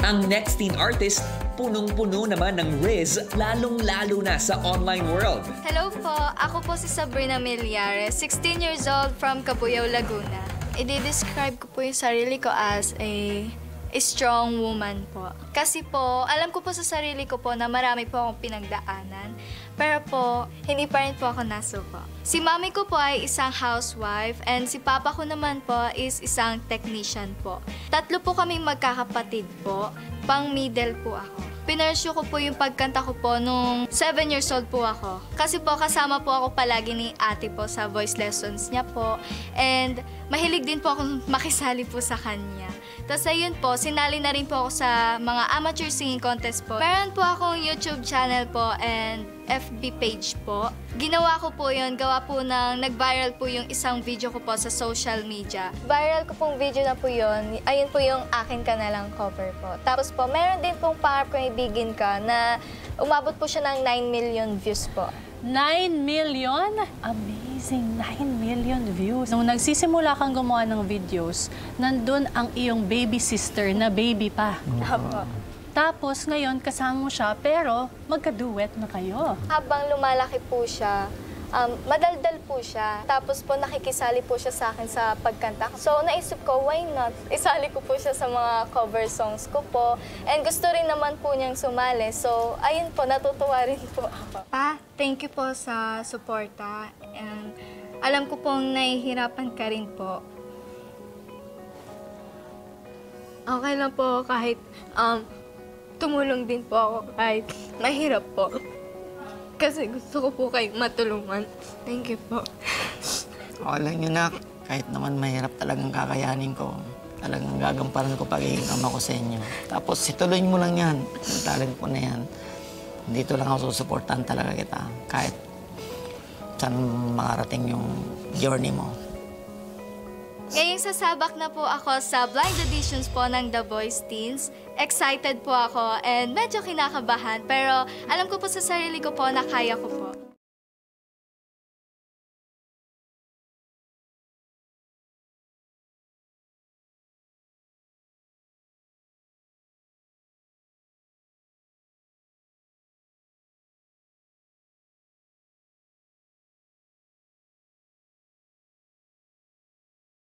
Ang next teen artist, punong-puno naman ng riz, lalong-lalo na sa online world. Hello po, ako po si Sabrina Millares, 16 years old from Cabuyao, Laguna. I-describe ko po yung sarili ko as a strong woman po. Kasi po, alam ko po sa sarili ko po na marami po akong pinagdaanan. Pero po, hindi pa rin po ako nasuko. Si mami ko po ay isang housewife and si papa ko naman po is isang technician po. Tatlo po kaming magkakapatid po, pang middle po ako. Pinursue ko po yung pagkanta ko po nung 7 years old po ako. Kasi po kasama po ako palagi ni ate po sa voice lessons niya po. And mahilig din po akong makisali po sa kanya. Tapos ayun po, sinali na rin po ako sa mga amateur singing contest po. Meron po akong YouTube channel po and FB page po. Ginawa ko po yun, gawa po ng nag-viral po yung isang video ko po sa social media. Viral ko pong video na po yun, ayun po yung Akin Ka Na Lang cover po. Tapos po, meron din pong Pangarap Kong Ibigin Ka na umabot po siya ng 9 million views po. 9 million? Amazing, 9 million views. Nung nagsisimula kang gumawa ng videos, nandun ang iyong baby sister na baby pa. Apo. Tapos ngayon, kasama mo siya, pero magka-duet na kayo. Habang lumalaki po siya, madaldal po siya. Tapos po nakikisali po siya sa akin sa pagkanta. So naisip ko, why not? Isali ko po siya sa mga cover songs ko po. And gusto rin naman po niyang sumali. So ayun po, natutuwa rin po ako. Pa, thank you po sa suporta. And alam ko pong nahihirapan ka rin po. Okay lang po kahit tumulong din po ako kahit mahirap po. Kasi gusto ko po kayong matulungan. Thank you po. Okay lang yun, Nak. Kahit naman mahirap talagang kakayanin ko. Talagang gagamparan ko pagiging ama ko sa inyo. Tapos ituloy mo lang yan. Yung talent ko na yan. Dito lang ako susuportahan talaga kita. Kahit saan makarating yung journey mo. Ngayong sasabak na po ako sa blind auditions po ng The Voice Teens. Excited po ako and medyo kinakabahan. Pero alam ko po sa sarili ko po na kaya ko po.